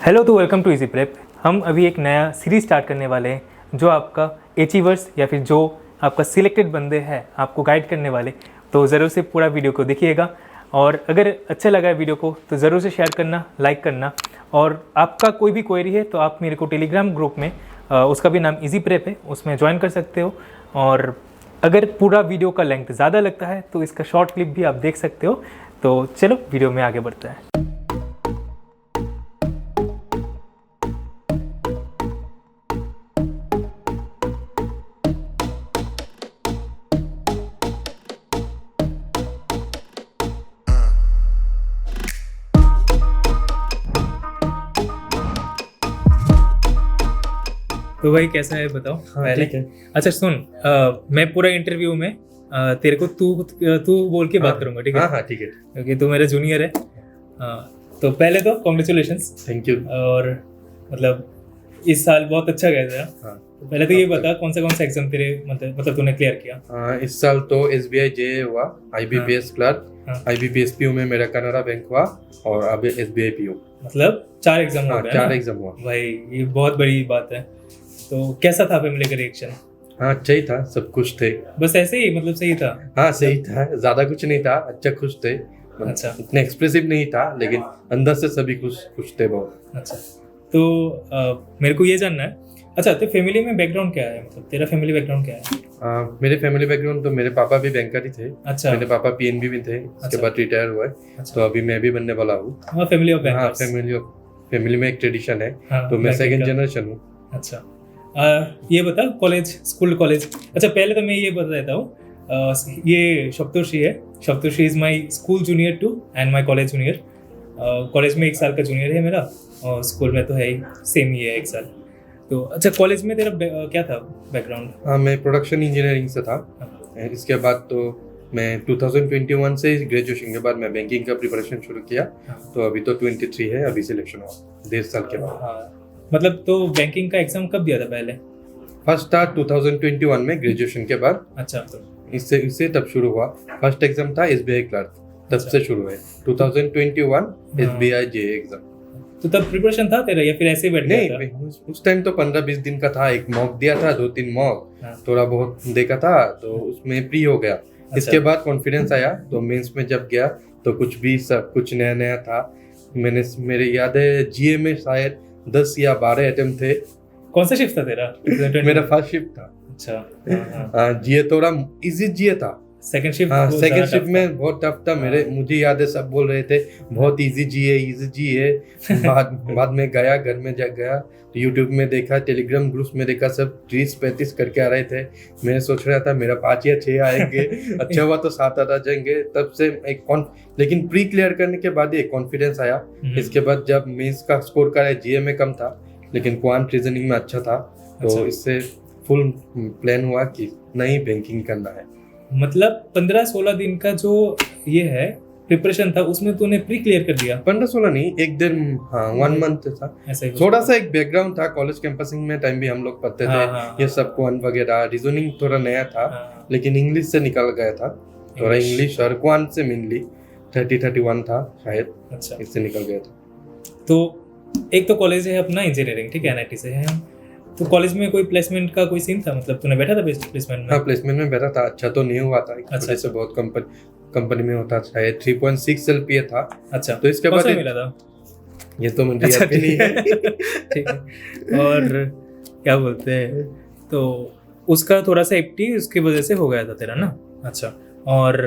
Hello तो welcome to easy prep. हम अभी एक नया सीरीज स्टार्ट करने वाले हैं जो आपका अचीवर्स या फिर जो आपका सिलेक्टेड बंदे हैं आपको गाइड करने वाले। तो ज़रूर से पूरा वीडियो को देखिएगा और अगर अच्छा लगा है वीडियो को तो ज़रूर से शेयर करना, लाइक करना। और आपका कोई भी क्वेरी है तो आप मेरे को टेलीग्राम ग्रुप में उसका भी नाम इजी प्रेप है, उसमें ज्वाइन कर सकते हो। और अगर पूरा वीडियो का लेंथ ज़्यादा लगता है तो इसका शॉर्ट क्लिप भी आप देख सकते हो। तो चलो वीडियो में आगे बढ़ते हैं। तो भाई कैसा है बताओ। हाँ ठीक है। अच्छा सुन, मैं पूरा इंटरव्यू में तेरे को तू बोल के बात करूंगा, ठीक है? हाँ ठीक है, क्योंकि तू मेरा जूनियर है। तो पहले तो कॉन्ग्रेचुलेशंस। Thank you. और मतलब इस साल बहुत अच्छा गया था। हाँ, तो पहले तो ये बता कौन सा एग्जाम तेरे मतलब तूने क्लियर किया? इस साल तो SBI JA हुआ, IBPS क्लर्क, हाँ। IBPS PO में मेरा कनाडा बैंक हुआ और अब SBI PO। मतलब 4 एग्जाम हो हाँ, गए 4 ना? एग्जाम हुआ। भाई ये बहुत बड़ी बात है। तो कैसा था फैमिली का रिएक्शन? हाँ अच्छा ही था, सब खुश थे। बस ऐसे ही, मतलब सही था? हाँ सही था, ज्यादा कुछ नहीं था, अच्छा खुश थे। अच्छा। इतना एक्सप्रेसिव नहीं था लेकिन अंदर से सभी खुश थे बहुत। अच्छा, तो मेरे को ये जानना है। अच्छा, तो फैमिली में बैकग्राउंड क्या है, मतलब तेरा फैमिली बैकग्राउंड क्या है? मेरे फैमिली बैकग्राउंड तो मेरे पापा भी बैंकर ही थे। अच्छा। मेरे पापा PNB में थे, उसके अच्छा। बाद रिटायर हुए। अच्छा। तो अभी मैं भी बनने वाला हूँ। हाँ, फैमिली ऑफ हाँ, बैंकर्स। फैमिली में एक ट्रेडिशन है। हाँ, तो मैं बैंकिंग सेकंड का। जनरेशन हूँ। अच्छा, ये बता कॉलेज, स्कूल, कॉलेज। अच्छा पहले तो मैं ये बता देता हूँ, ये सप्तर्षि है। Saptarshi is my school junior too and my college junior. College में 1 साल का जूनियर है मेरा और स्कूल में तो है ही, सेम ही है 1 साल। तो अच्छा, कॉलेज में तेरा क्या था बैकग्राउंड? हाँ, मैं प्रोडक्शन इंजीनियरिंग से था। इसके बाद तो मैं 2021 से ग्रेजुएशन के बाद मैं बैंकिंग का प्रिपरेशन शुरू किया। तो अभी तो 23 है, अभी सिलेक्शन हुआ 1.5 साल के बाद। हाँ, मतलब तो बैंकिंग का एग्जाम कब दिया था पहले? फर्स्ट था 2021 में ग्रेजुएशन के बाद। अच्छा, तो इससे तब शुरू हुआ। फर्स्ट एग्जाम था SBI क्लर्क, तब अच्छा। से शुरू है 2021 SBI JA एग्जाम। तो तब प्रिपरेशन था तेरा या फिर ऐसे ही बैठ गया था? नहीं, उस टाइम तो 15-20 दिन का था। एक मॉक दिया था, 2-3 मॉक हाँ। थोड़ा बहुत देखा था तो उसमें प्री हो गया। इसके बाद कॉन्फिडेंस आया तो मेंस में जब गया तो सब कुछ नया नया था। मेरे याद है GA में शायद 10 या 12 अटेम्प्ट थे। कौन सा शिफ्ट था तेरा? मेरा फर्स्ट शिफ्ट था। अच्छा। GA थोड़ा इजी GA था। Second shift? हाँ, सेकंड शिफ्ट में बहुत टफ था। मुझे याद है सब बोल रहे थे बहुत इजी GA। बाद में गया, घर में गया तो यूट्यूब में देखा, टेलीग्राम ग्रुप्स में देखा, सब 30-35 करके आ रहे थे। मैं सोच रहा था मेरा 5 या 6 आएंगे। अच्छा हुआ तो 7-8 आ जाएंगे। तब से लेकिन प्री क्लियर करने के बाद ये कॉन्फिडेंस आया। इसके बाद जब मेंस का स्कोर करा, GA में कम था लेकिन क्वांट रीजनिंग में अच्छा था। तो इससे फुल प्लान हुआ कि नहीं, बैंकिंग करना है। मतलब 15-16 दिन का जो ये है प्रिपरेशन था उसमें तूने प्री क्लियर कर दिया? 15-16 नहीं, 1 दिन। हाँ, 1 मंथ था। थोड़ा सा एक बैकग्राउंड था, कॉलेज कैंपसिंग में टाइम भी हम लोग पढ़ते थे। ये सब क्वांट वगैरह, रीजनिंग थोड़ा नया था। लेकिन इंग्लिश से निकल गया था थोड़ा। इंग्लिश और क्वांट से मेनली 30-31 था शायद। अच्छा, इससे निकल गया था। तो एक तो कॉलेज है अपना इंजीनियरिंग, ठीक है, NIT से है हम। तो कॉलेज में कोई प्लेसमेंट का कोई सीन था, मतलब तूने बैठा था प्लेसमेंट में? हाँ, प्लेसमेंट में बैठा था। अच्छा तो नहीं हुआ था। अच्छा, से बहुत कंपनी में होता शायद 3.6 LPA था। अच्छा, तो इसके बाद मिला था ये तो मुझे याद भी नहीं है। ठीक है। और क्या बोलते हैं, तो उसका थोड़ा सा 80 उसकी वजह से हो गया था तेरा ना? अच्छा, और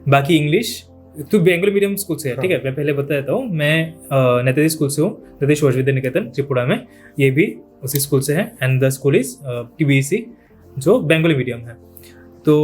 बाकी इंग्लिश तू बेंगलुरु मीडियम स्कूल से है? ठीक है, मैं पहले बता देता हूँ, मैं नेताजी स्कूल से हूँ, नेताजी शिशु विद्या निकेतन त्रिपुरा में। ये भी उसी स्कूल से है and the school is TBC जो बेंगोली मीडियम है। तो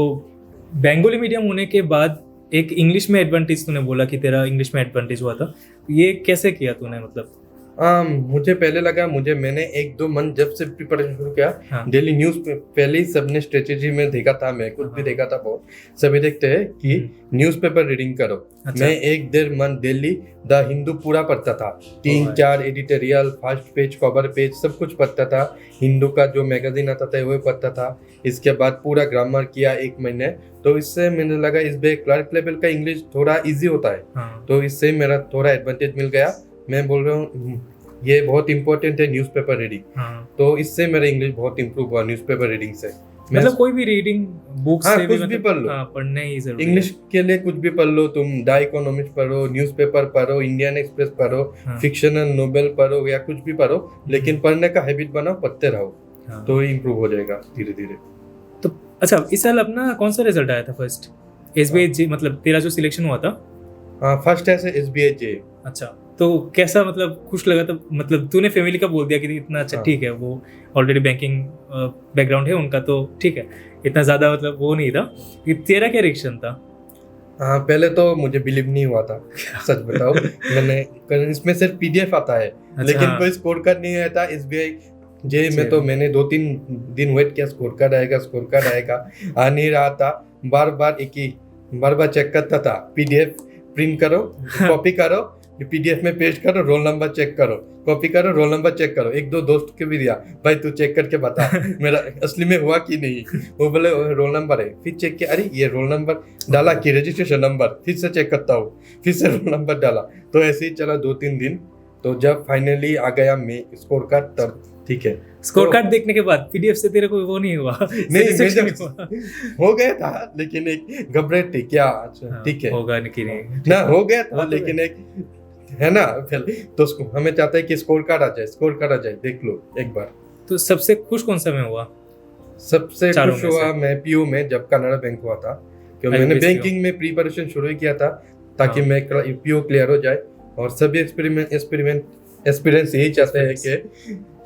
बेंगोली मीडियम होने के बाद एक इंग्लिश में एडवांटेज तूने बोला कि तेरा इंग्लिश में एडवांटेज हुआ था, ये कैसे किया तूने? मतलब मुझे पहले लगा, मैंने 1-2 मंथ जब से प्रिपरेशन शुरू किया, डेली न्यूज पहले ही सबने स्ट्रेटेजी में देखा था, मैं खुद भी देखा था बहुत। सभी देखते हैं कि न्यूज़पेपर रीडिंग करो। अच्छा। मैं 1-1.5 मंथ डेली द हिंदू पूरा पढ़ता था। 3-4 editorial, first page, cover page, सब कुछ पढ़ता था। हिंदू का जो मैगजीन आता था वो पढ़ता था। इसके बाद पूरा ग्रामर किया 1 महीने। तो इससे मैंने लगा इस बार क्लर्क लेवल का इंग्लिश थोड़ा इजी होता है। तो इससे मेरा थोड़ा एडवांटेज मिल गया। मैं बोल रहा हूँ ये बहुत इंपॉर्टेंट है न्यूज़पेपर रीडिंग। हाँ तो इससे मेरा इंग्लिश बहुत इम्प्रूव हुआ न्यूज़पेपर रीडिंग से। मैं मतलब कोई भी रीडिंग बुक हाँ, से कुछ मतलब भी पढ़ लो। हाँ, पढ़ना ही जरूरी इंग्लिश के लिए कुछ भी पढ़ लो, तुम द इकोनॉमिस्ट पढ़ो, न्यूज़पेपर पढ़ो, इंडियन एक्सप्रेस पढ़ो, हाँ। फिक्शनल नोवेल पढ़ो या कुछ भी पढ़ो, लेकिन पढ़ने का हैबिट बनाओ, पढ़ते रहो, हाँ। तो इम्प्रूव हो जाएगा धीरे धीरे। तो अच्छा, इस साल अपना कौन सा रिजल्ट आया था फर्स्ट? SBI मतलब तेरा जो सिलेक्शन हुआ था? हाँ, फर्स्ट ऐसे SBI जे। अच्छा, तो कैसा मतलब खुश लगा था? मतलब तूने फैमिली का बोल दिया कि इतना अच्छा, हाँ। ठीक है, वो ऑलरेडी बैंकिंग बैकग्राउंड है उनका, तो ठीक है, इतना ज़्यादा मतलब वो नहीं था। कि तेरा क्या रिएक्शन था? हाँ, पहले तो मुझे बिलीव नहीं हुआ था, सच बताओ। मैंने इसमें सिर्फ PDF आता है, लेकिन हाँ। कोई स्कोर कार्ड नहीं आता SBI जे में। अच्छा। तो मैंने 2-3 दिन वेट किया, स्कोर कार्ड आएगा, आ नहीं रहा था। बार बार चेक करता था, PDF प्रिंट करो, कॉपी करो, PDF में पेस्ट करो, रोल नंबर चेक करो, कॉपी करो, रोल नंबर चेक करो। एक दो दोस्त के भी दिया, भाई तू चेक करके बता मेरा असली में हुआ कि नहीं। वो बोले रोल नंबर है, फिर चेक किया, अरे ये रोल नंबर डाला कि रजिस्ट्रेशन नंबर, फिर से चेक करता हूँ, फिर से रोल नंबर डाला। तो ऐसे ही चला 2-3 दिन। तो जब फाइनली आ गया मैं स्कोर कार्ड, तब ठीक है। स्कोर तो- कार्ड देखने के बाद PDF से तेरे को वो नहीं हुआ? नहीं, satisfaction मैं हुआ? हो गया था, लेकिन एक घबराहट थी क्या, हाँ, ठीक है होगा कि नहीं? ना, हो गया था, वो तो लेकिन एक है ना, पहले तो हमें चाहता है कि स्कोर कार्ड आ जाए, देख लो एक बार। तो सबसे खुश कौन सा में हुआ? सबसे चारों खुश में हुआ से? मैं PO में, जब कनाडा बैंक हुआ था, क्योंकि मैंने IBPS बैंकिंग में प्रिपरेशन शुरू ही किया था, ताकि हाँ। मैं PO क्लियर हो जाए। और सभी एक्सपीरियंस यही चाहते हैं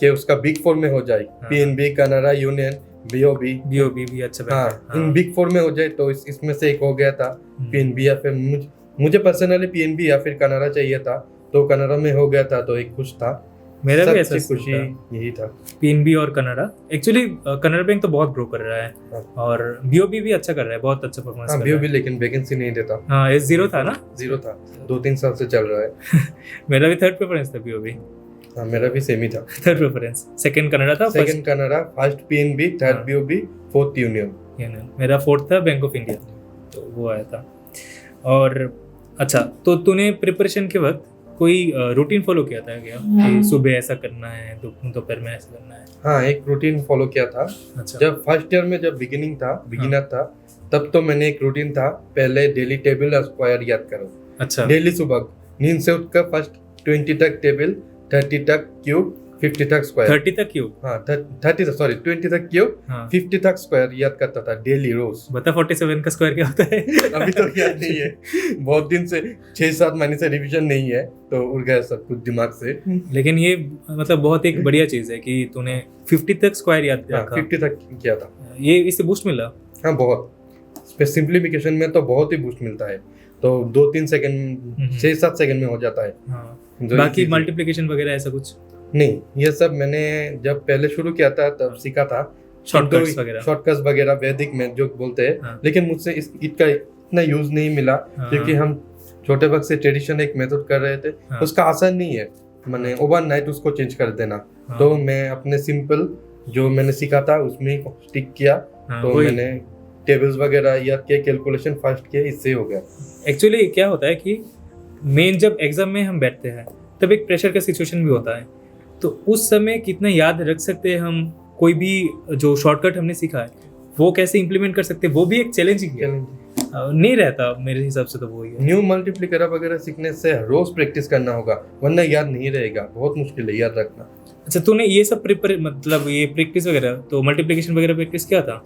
कि उसका बिग 4 में हो जाए, हाँ। PNB, Canada, union, BOB। BOB भी अच्छा बैंक है। हाँ, इन बिग 4 में हो जाए, तो इसमें से एक हो गया था। PNB या फिर मुझे पर्सनली PNB या फिर कनाडा चाहिए था, तो कनाडा में हो गया था, तो एक खुश था। मेरा भी ऐसा सबसे खुशी यही था। PNB और कनाडा, एक्चुअली कनाडा बैंक तो बहुत ग्रो कर रहा है, हाँ। और BOB भी अच्छा कर रहा है, बहुत अच्छा परफॉर्मेंस हाँ, कर रहा BOB है। लेकिन वैकेंसी नहीं देता, हाँ, S0 था ना? 0 था, 2-3 साल से चल रहा है। मेरा भी थर्ड प्रेफरेंस था BOB। हाँ, मेरा भी सेम ही था। थर्ड प्रेफरेंस, सेकंड कनाडा था, second Canada, first PNB, third हाँ। BOB, fourth union. मेरा फोर्थ था बैंक ऑफ इंडिया, तो वो आया था। और अच्छा, तो तूने प्रिपरेशन के वक्त कोई रूटीन फॉलो किया था क्या, कि सुबह ऐसा करना है, दोपहर में ऐसा करना है? हाँ, एक रूटीन फॉलो किया था। अच्छा। जब फर्स्ट ईयर में जब बिगिनर था, तब तो मैंने एक रूटीन था, पहले डेली टेबल स्क्वायर याद करो। अच्छा। डेली सुबह नींद से उठकर फर्स्ट 20 तक टेबल, 30 तक क्यूब, 50 तक स्क्वायर। 30 तक क्यों? हाँ, 20 तक क्यूब, हाँ। 50 तक स्क्वायर याद करता था डेली, रोज। बता 47 का स्क्वायर क्या होता है? अभी तो याद नहीं है, बहुत दिन से 6-7 महीने से रिवीजन नहीं है, तो उड़ गया सब कुछ दिमाग से। लेकिन ये मतलब बहुत एक बढ़िया चीज है कि तूने 50 तक स्क्वायर याद हाँ, रखा। 50 तक किया था। ये इससे बूस्ट मिला? हाँ, बहुत। सिंप्लीफिकेशन में तो बहुत ही बूस्ट मिलता है, तो 2-3 सेकंड, 6-7 सेकंड में हो जाता है। हाँ। जो बाकी easy- मल्टीप्लिकेशन वगैरह ऐसा कुछ? नहीं, ये सब मैंने जब पहले शुरू किया था तब सीखा था, शॉर्टकट्स वगैरह? शॉर्टकट्स वगैरह, वैदिक में जो बोलते हैं। हाँ। लेकिन मुझसे इसका इतना यूज नहीं मिला, हाँ। क्योंकि हम छोटे वक्त से ट्रेडिशन एक मेथड कर रहे थे। हाँ। उसका आसान नहीं है, मैंने ओवरनाइट उसको चेंज कर देना। हाँ। तो मैं अपने सिंपल जो मैंने सीखा था उसमें स्टिक किया। हाँ, तो वही। मैंने टेबल्स वगैरह याद किए, कैलकुलेशन फास्ट किए, इससे हो गया। एक्चुअली क्या होता है कि मेन जब एग्जाम में हम बैठते हैं, तब एक प्रेशर का सिचुएशन भी होता है, तो उस समय कितना याद रख सकते हैं हम, कोई भी जो शॉर्टकट हमने सीखा है वो कैसे इंप्लीमेंट कर सकते हैं, वो भी एक चैलेंजिंग है। नहीं रहता मेरे हिसाब से, तो वही है। न्यू मल्टीप्लिकेटर वगैरह सीखने से रोज प्रैक्टिस करना होगा, वरना याद नहीं रहेगा, बहुत मुश्किल है याद रखना। अच्छा, तूने ये सब मतलब ये प्रैक्टिस वगैरह, तो मल्टीप्लिकेशन वगैरह प्रैक्टिस किया था?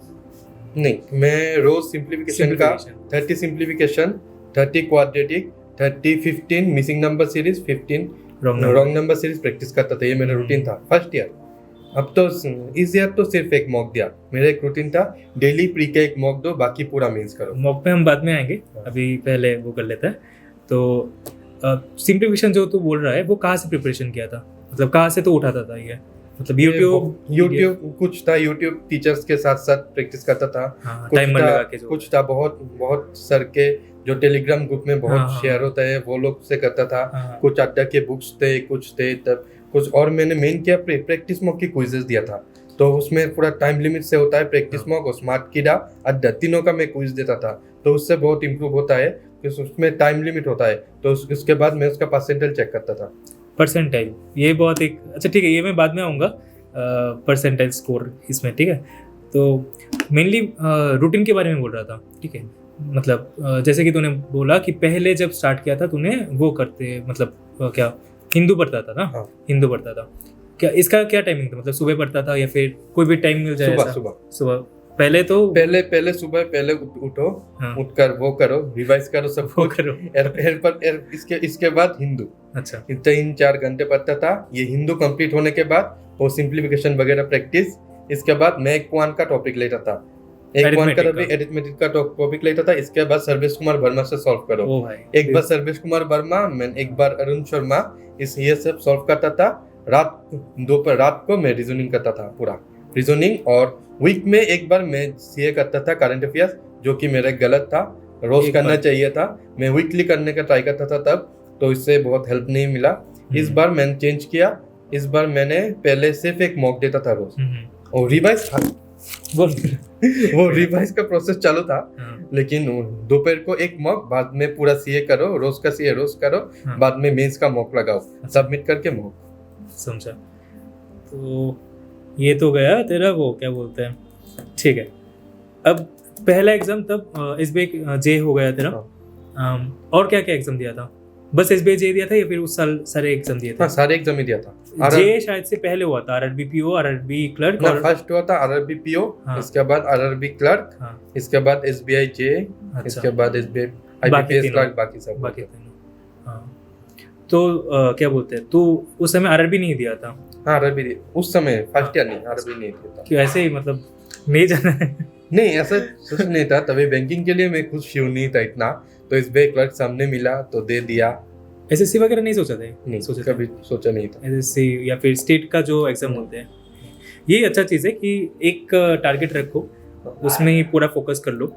नहीं, मैं रोज सिंप्लीफिकेशन का 30 simplification, 30 quadratic, 30 15 missing number series, 15 wrong number series practice करता था। ये मेरा रूटीन था फर्स्ट ईयर। अब तो इस ईयर तो सिर्फ एक मॉक दिया। मेरा एक रूटीन था, डेली प्री का एक मॉक दो, बाकी पूरा मेंस करो। मॉक पे हम बाद में आएंगे, अभी पहले वो कर लेते हैं। तो सिंप्लीफिकेशन जो तू बोल रहा है, वो कहाँ से प्रिपरेशन किया था, मतलब कहाँ से तो उठाता था ये? मतलब यूट्यूब कुछ था, यूट्यूब टीचर्स के साथ साथ प्रैक्टिस करता था। टाइमर लगा के जो कुछ था, बहुत सर के जो टेलीग्राम ग्रुप में बहुत शेयर होता है, वो लोग से करता था। कुछ अड्डा के बुक्स थे, कुछ थे तब कुछ। और मैंने मेन किया प्रैक्टिस मॉक की क्विजेस दिया था, तो उसमें पूरा टाइम लिमिट से होता है। प्रैक्टिस मॉक और स्मार्ट कीड़ा अड्डा, तीनों का मैं क्विज देता था, तो उससे बहुत इंप्रूव होता है, क्योंकि उसमें टाइम लिमिट होता है। तो उसके बाद मैं उसका परसेंटेज चेक करता था। परसेंटाइल, ये बहुत एक अच्छा ठीक है, ये मैं बाद में आऊँगा परसेंटाइल स्कोर इसमें, ठीक है। तो मेनली रूटीन के बारे में बोल रहा था, ठीक है। मतलब जैसे कि तूने बोला कि पहले जब स्टार्ट किया था तूने वो करते मतलब क्या हिंदू पढ़ता था ना? हाँ। हिंदू पढ़ता था, क्या इसका क्या टाइमिंग था? मतलब सुबह पढ़ता था या फिर कोई भी टाइम मिल जाए? सुबह ऐसा? सुबह सुबह पहले तो पहले सुबह पहले उठो, हाँ। उठकर वो करो, रिवाइज करो सब वो कुछ, करो। इसके बाद हिंदू अच्छा 3-4 घंटे पढ़ता था। ये हिंदू कंप्लीट होने के बाद वो सिंप्लीफिकेशन वगैरह प्रैक्टिस। इसके बाद मैं एक क्वान का टॉपिक लेता था, एक क्वान का एरिथमेटिक का टॉपिक लेता था। इसके बाद सर्वेश कुमार वर्मा से सॉल्व करो। ओ भाई, एक बार सर्वेश कुमार वर्मा, मैं एक बार अरुण शर्मा, ये सब सॉल्व करता था। रात को मैं रीजनिंग करता था, पूरा रीजनिंग। और वीक में एक बार मैं सीए करता था, करंट अफेयर्स, जो कि मेरा गलत था, रोज करना चाहिए था। मैं वीकली करने का ट्राई करता था तब, तो इससे बहुत हेल्प नहीं मिला। इस बार मैंने चेंज किया। इस बार मैंने पहले सिर्फ एक मॉक देता था रोज, और रिवाइज था वो रिवाइज का प्रोसेस चालू था। लेकिन दोपहर को एक मॉक, बाद में पूरा सीए करो, रोज का सीए रोज करो, बाद में मेंस का मॉक लगाओ, सबमिट करके मॉक। समझा। तो ये तो गया तेरा वो क्या बोलते हैं, ठीक है। अब पहला एग्जाम तब एसबीआई जे हो गया तेरा। और क्या क्या एग्जाम दिया था? बस एसबीआई जे दिया था या फिर उस साल सारे एग्जाम दिए थे? हाँ, सारे एग्जाम ही दिया था। जे शायद से पहले हुआ था, आरआरबी पीओ, आरआरबी क्लर्क, और फर्स्ट हुआ था आरआरबी पीओ, इसके बाद आरआरबी क्लर्क, इसके बाद एसबीआई जे, इसके बाद एसबीआई आईबीपीएस क्लर्क, बाकी सब बाकी तीनों। हाँ, तो क्या बोलते हैं, तो उस समय आरआरबी नहीं दिया था? हाँ, आरआरबी उस समय फर्स्ट ईयर नहीं, आरआरबी नहीं दिया था। क्यों ऐसे ही, मतलब नहीं जाना है? नहीं, ऐसा कुछ नहीं था। तभी बैंकिंग के लिए मैं कुछ श्योर नहीं था इतना, तो एसबीआई क्लर्क सामने मिला तो दे दिया। एसएससी वगैरह नहीं सोचा था? नहीं सोचा, कभी सोचा नहीं था। एसएससी या फिर स्टेट का जो एग्जाम होते हैं, ये अच्छा चीज़ है कि एक टारगेट रखो, उसमें ही पूरा फोकस कर लो,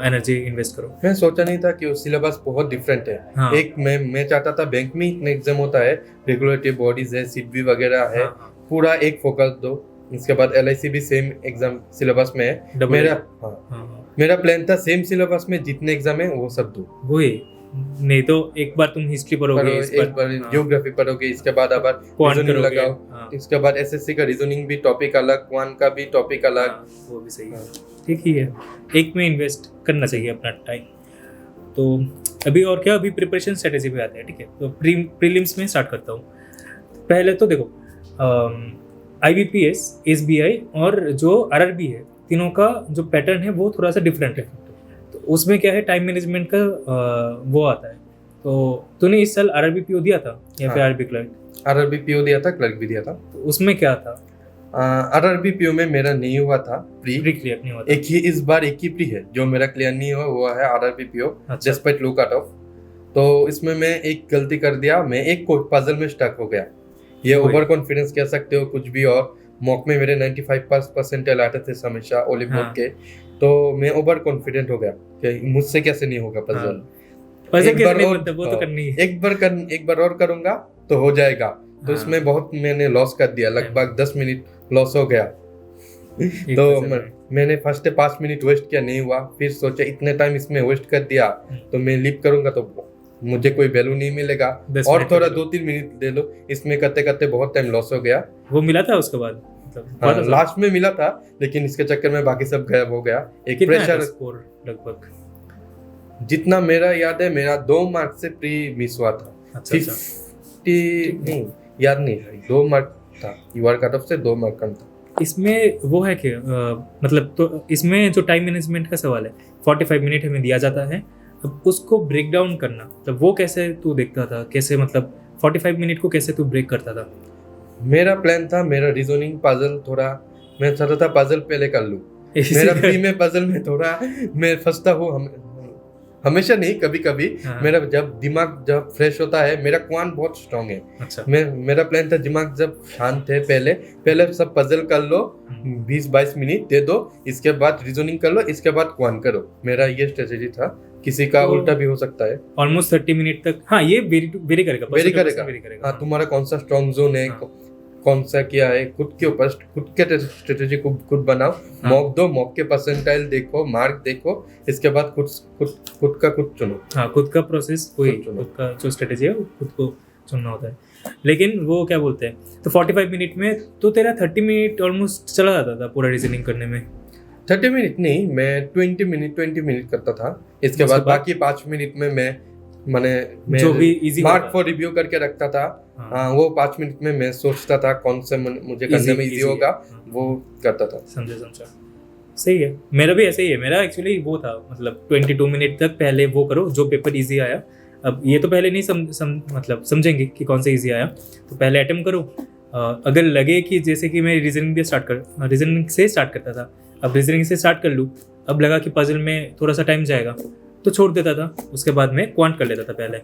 एनर्जी इन्वेस्ट करो। मैं सोचा नहीं था कि वो सिलेबस बहुत डिफरेंट है। हाँ। एक मैं चाहता था बैंक में इतने एग्जाम होता है, रेगुलेटरी बॉडीज है, सीडबी वगैरह है, पूरा एक फोकस दो। इसके बाद एलआईसी भी सेम एग्जाम सिलेबस में है। मेरा प्लान था सेम सिलेबस में जितने एग्जाम है वो सब दो। वही, नहीं तो एक बार तुम हिस्ट्री पढ़ोगे, एक बार ज्योग्राफी पढ़ोगे, इसके बाद आबार रीजनिंग लगाओ, इसके बाद एसएससी का रीजनिंग भी टॉपिक अलग, क्वान का भी टॉपिक अलग। वो भी सही है, ठीक ही है। एक में इन्वेस्ट करना चाहिए अपना टाइम। तो अभी और क्या, अभी प्रिपरेशन स्ट्रेटेजी पे आते हैं, ठीक है। तो प्रीलिम्स में स्टार्ट करता हूँ। पहले तो देखो, आईबीपीएस, एसबीआई और जो आरआरबी है, तीनों का जो पैटर्न है वो थोड़ा सा डिफरेंट है। तो उसमें क्या है, टाइम मैनेजमेंट का वो आता है। तो तूने इस साल आरआरबी पीओ दिया था या फिर आरआरबी क्लर्क? आरआरबी पीओ दिया था, क्लर्क भी दिया था। तो उसमें क्या था? आरआरबी पीओ में मेरा नहीं हुआ था, प्री क्लियर नहीं हुआ था। इस बार एक ही प्री है जो मेरा क्लियर नहीं हुआ है, आरआरबी पीओ, डिस्पाइट लो कट ऑफ। तो इसमें मैं एक गलती कर दिया, मैं एक पजल में स्टक हो गया। ये ओवर कॉन्फिडेंस कह सकते हो, कुछ भी। और मॉक में मेरे 95% आते थे हमेशा ओली बोर्ड के, तो मैं ओवर कॉन्फिडेंट हो गया कि मुझसे कैसे नहीं होगा पजल। एक बार और करूंगा तो हो जाएगा। तो इसमें बहुत मैंने लॉस कर दिया, लगभग 10 मिनट लॉस हो गया। तो मैंने फर्स्ट 5 मिनट वेस्ट किया, नहीं हुआ। फिर सोचा इतने टाइम इसमें वेस्ट कर दिया तो मैं लीव करूंगा तो मुझे कोई वैल्यू नहीं मिलेगा, और थोड़ा 2-3 मिनट दे लो। इसमें करते करते बहुत टाइम लॉस हो गया। वो मिला था उसके बाद? लास्ट में मिला था, लेकिन इसके चक्कर में बाकी सब गायब हो गया। एक प्रेशर स्कोर लगभग जितना मेरा याद है, मेरा 2 मार्क से प्री मिस हुआ था। 50 नहीं याद नहीं, 2 मार्क था। यूआर कट ऑफ से 2 मार्क कम था। इसमें वो है कि मतलब, तो इसमें जो टाइम मैनेजमेंट का सवाल है, 45 मिनट हमें दिया जाता है, अब उसको ब्रेक डाउन करना, तो वो कैसे तू देखता था? कैसे मतलब 45 मिनट को कैसे तू ब्रेक करता था? मेरा प्लान था, मेरा रीजनिंग पजल थोड़ा मैं चाहता था पजल पहले कर लूं। मेरा प्री में पजल में थोड़ा मैं फंसता हूँ, हमेशा नहीं, कभी कभी। मेरा जब दिमाग जब फ्रेश होता है, मेरा क्वान बहुत स्ट्रांग है। अच्छा। मेरा प्लान था, दिमाग जब शांत है, पहले सब पजल कर लो, 20-22 मिनट दे दो, इसके बाद रीजनिंग कर लो, इसके बाद क्वान करो। मेरा ये स्ट्रेटेजी था। किसी का उल्टा भी हो सकता है। ऑलमोस्ट 30 मिनट तक। हाँ, ये वेरी करेगा। हाँ, तुम्हारा कौन सा स्ट्रांग जोन है, कौन सा क्या है, खुद के ऊपर खुद के स्ट्रेटेजी को खुद बनाओ। मॉक दो, मॉक के परसेंटाइल देखो, मार्क देखो, इसके बाद खुद का खुद चुनो। हाँ, खुद का प्रोसेस, खुद का जो स्ट्रेटेजी है वो खुद को चुनना होता है। लेकिन वो क्या बोलते हैं, तो 45 मिनट में तो तेरा 30 मिनट ऑलमोस्ट चला जाता था पूरा रीजनिंग करने में। 30 मिनट नहीं, मैं 20 मिनट करता था। इसके बाद बाकी 5 मिनट में मैं जो भी easy मार्क होता। फॉर रिव्यू करके रखता था। हाँ। वो 5 मिनट में मैं सोचता था कौन से मुझे करने में इजी होगा, है। वो करता था। समझा। सही है, मेरा भी ऐसे ही है। मेरा एक्चुअली वो था, मतलब 22 मिनट तक पहले वो करो जो पेपर इजी आया। अब ये तो पहले नहीं मतलब समझेंगे कि कौन सा इजी आया, तो पहले अटेम्प्ट करो। अगर लगे कि जैसे कि मैं रीजनिंग से स्टार्ट करता था, अब रीजनिंग से स्टार्ट कर लूँ, अब लगा कि पजल में थोड़ा सा टाइम जाएगा तो छोड़ देता था। उसके बाद में क्वांट कर लेता था पहले,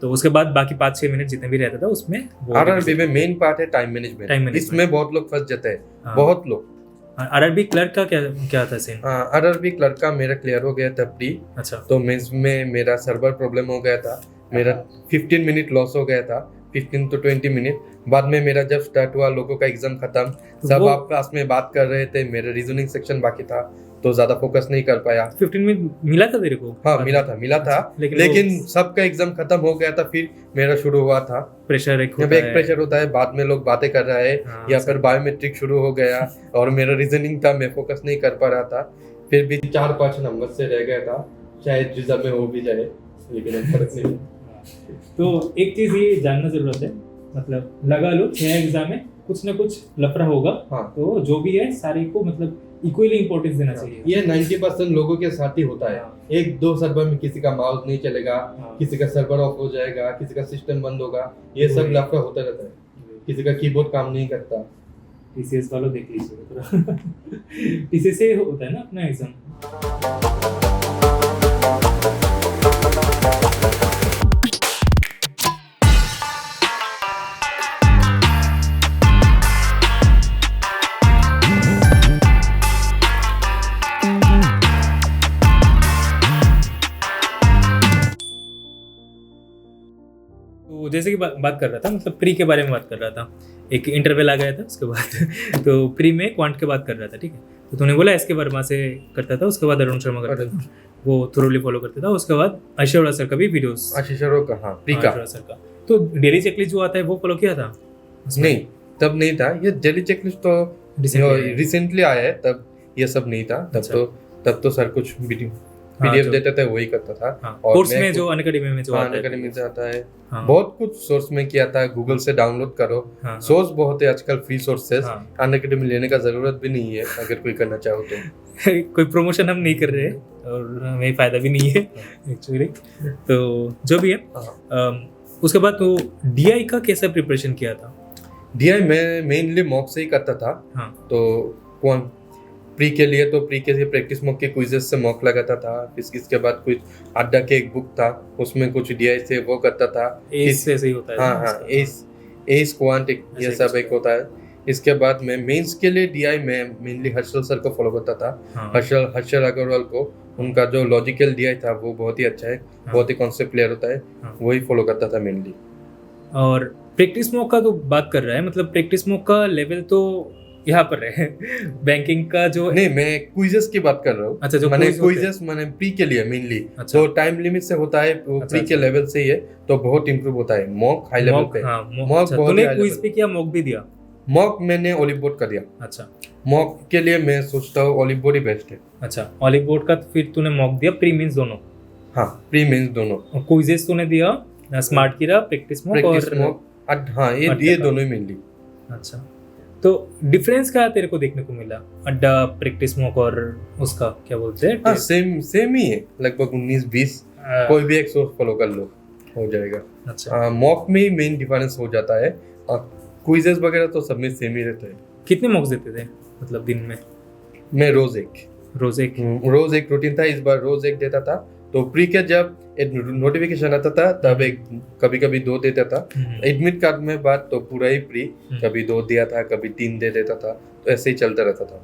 तो उसके बाद बाकी 5-6 मिनट जितने भी रहता था उसमें आरआरबी में मेन पार्ट है टाइम मैनेजमेंट। इसमें बहुत लोग फंस जाते हैं। हाँ। बहुत लोग। आरआरबी क्लर्क का क्या था सीन? आरआरबी क्लर्क का मेरा क्लियर हो गया था प्री। अच्छा। तो मेंस में मेरा सर्वर प्रॉब्लम हो गया था। मेरा 15 मिनट लॉस हो गया था, 15 to 20 मिनट। बाद में मेरा जब स्टार्ट हुआ, लोगों का एग्जाम खत्म, सब आपस में बात कर रहे थे, मेरा रीजनिंग सेक्शन बाकी था तो ज्यादा फोकस नहीं कर पाया। 15 मिनट मिला था तेरे को? हाँ मिला था। लेकिन सबका एग्जाम खत्म हो गया था, फिर मेरा शुरू हुआ था। प्रेशर एक प्रेशर होता है, बाद में लोग बातें कर रहे हैं, या फिर बायोमेट्रिक शुरू हो गया और मेरा रीजनिंग था, मैं फोकस नहीं कर पा रहा था। फिर भी 4-5 नंबर से रह गया था, शायद रिजल्ट में हो भी जाए, लेकिन फर्क नहीं। तो एक चीज ये जानना जरूरत है, मतलब लगा लो 6 एग्जाम में कुछ ना कुछ लफड़ा होगा। हाँ। तो जो भी है सारे को मतलब इक्वली इंपॉर्टेंस देना चाहिए। ये 90% लोगों के साथ ही होता है। हाँ। 1-2 सर्वर में किसी का माउस नहीं चलेगा, हाँ। किसी का सर्वर ऑफ हो जाएगा, किसी का सिस्टम बंद होगा, ये सब लफड़ा होता रहता है। किसी का कीबोर्ड काम नहीं करता। टीसीएस वालों देख लीजिए पूरा। टीसीएस से होता है ना अपना एग्जाम। तो जैसे कि बात कर रहा था, मतलब प्री के बारे में बात कर रहा था, एक इंटरवल आ गया था उसके बाद। तो प्री में क्वांट के बात कर रहा था, ठीक है। तो तूने बोला एसके वर्मा से करता था, उसके बाद अरुण शर्मा करता था, वो थोरोली फॉलो करता था। उसके बाद आशीष सर का भी वीडियोस, आशीष का, हाँ प्री का सर का। तो डेली चेकलिस्ट जो आता है वो फॉलो किया था? नहीं, तब नहीं था ये डेली चेकलिस्ट, तो रिसेंटली आया है, तब ये सब नहीं था। तब तो सर कुछ पीडीएफ देते थे, वही करता था। और कोर्स में जो अनअकैडमी में जो अनअकैडमी से आता है, बहुत कुछ सोर्स में किया था, गूगल से डाउनलोड करो। सोर्स बहुत है आजकल, फ्री सोर्सेस। अनअकैडमी लेने का जरूरत भी नहीं है अगर कोई करना चाहो तो। कोई प्रमोशन हम नहीं कर रहे हैं और हमें फायदा भी नहीं है एक्चुअली, तो जो भी है। उसके बाद तो डीआई का कैसा प्रिपरेशन किया था? डीआई मैं मेनली मॉक से ही करता था। तो प्री के लिए तो प्री के प्रैक्टिस मॉक के क्विजेस से मॉक लगाता था। फिर इसके बाद कुछ अड्डा के एक बुक था, उसमें कुछ डीआई से वो करता था। एस से सही होता है। हाँ, एस क्वांट ये सब एक होता है। इसके बाद मैं मेंस के लिए डीआई में मेनली हर्षल सर को फॉलो करता था। हर्षल अग्रवाल को, उनका जो लॉजिकल डीआई था वो बहुत ही अच्छा है, बहुत ही कॉन्सेप्ट क्लियर होता है, वही फॉलो करता था मेनली। और प्रैक्टिस मॉक का तो बात कर रहा है, मतलब प्रैक्टिस मॉक का लेवल तो यहाँ पर है। बैंकिंग का जो नहीं, मैं क्विजेस की बात कर रहा हूँ। अच्छा, जो क्विजेस मैंने प्री के लिए मेनली। अच्छा। तो टाइम लिमिट से होता है, प्री के लेवल से ही है, तो बहुत इंप्रूव होता है। मॉक हाई लेवल पे। मॉक तूने क्विज पे किया, मॉक भी दिया? मॉक मैंने ओलिव बोर्ड का दिया। अच्छा। मॉक के लिए मैं सोचता हूँ ओलिव बोर्ड ही बेस्ट है। अच्छा, ओलिव बोर्ड का फिर तूने मॉक दिया, प्री मींस दोनों? हाँ, प्री मींस दोनों। क्विजेस तूने दिया, स्मार्ट कीरा, प्रैक्टिस मॉक और हाँ, ये दोनों ही मेनली। अच्छा, तो डिफरेंस क्या तेरे को देखने को मिला अड्डा, प्रैक्टिस मॉक और उसका क्या बोलते हैं? हाँ, सेम ही है, लगभग 19-20। कोई भी एक सोर्स फॉलो कर लो, हो जाएगा। अच्छा। मॉक में ही मेन डिफरेंस हो जाता है, क्विजेस वगैरह तो सब में सेम ही रहता है। कितने मॉक्स देते थे मतलब दिन में? मैं रोज एक रूटीन था, इस बार रोज एक देता था। तो प्री के जब नोटिफिकेशन आता था तब एक कभी 2 देता था। एडमिट कार्ड में बात तो पूरा ही प्री, कभी 2 दिया था, कभी 3 दे देता था, तो ऐसे ही चलता रहता था।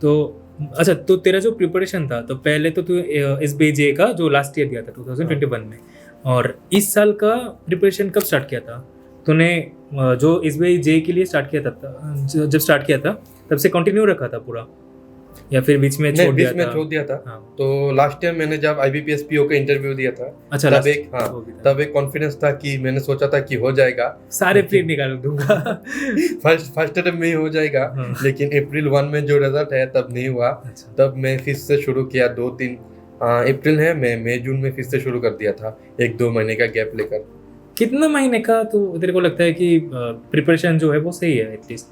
तो अच्छा, तो तेरा जो प्रिपरेशन था, तो पहले तो तू एसबीजे का जो लास्ट ईयर दिया था 2021 में, और इस साल का प्रिपरेशन कब स्टार्ट किया था तूने? जो एसबीजे के लिए स्टार्ट किया था, जब स्टार्ट किया था तब से कंटिन्यू रखा था पूरा? या फिर बीच में नहीं, छोड़ बीच दिया में था? छोड़ दिया था। हाँ। तो लास्ट टाइम मैंने जब IBPS PO का इंटरव्यू दिया था, अच्छा, तब last एक वो भी था। तब एक कॉन्फिडेंस था कि मैंने सोचा था कि हो जाएगा, सारे प्लेट निकाल दूंगा। फर्स्ट अटेम्प्ट में ही हो जाएगा। हाँ। लेकिन अप्रैल 1 में जो रिजल्ट है तब नहीं हुआ। अच्छा। तब मैं फिर से शुरू किया, 2-3 अप्रैल है, मैं मई जून में फिर से शुरू कर दिया था, 1-2 महीने का गैप लेकर। कितना महीने का तो तेरे को लगता है कि प्रिपरेशन जो है वो सही है? एटलीस्ट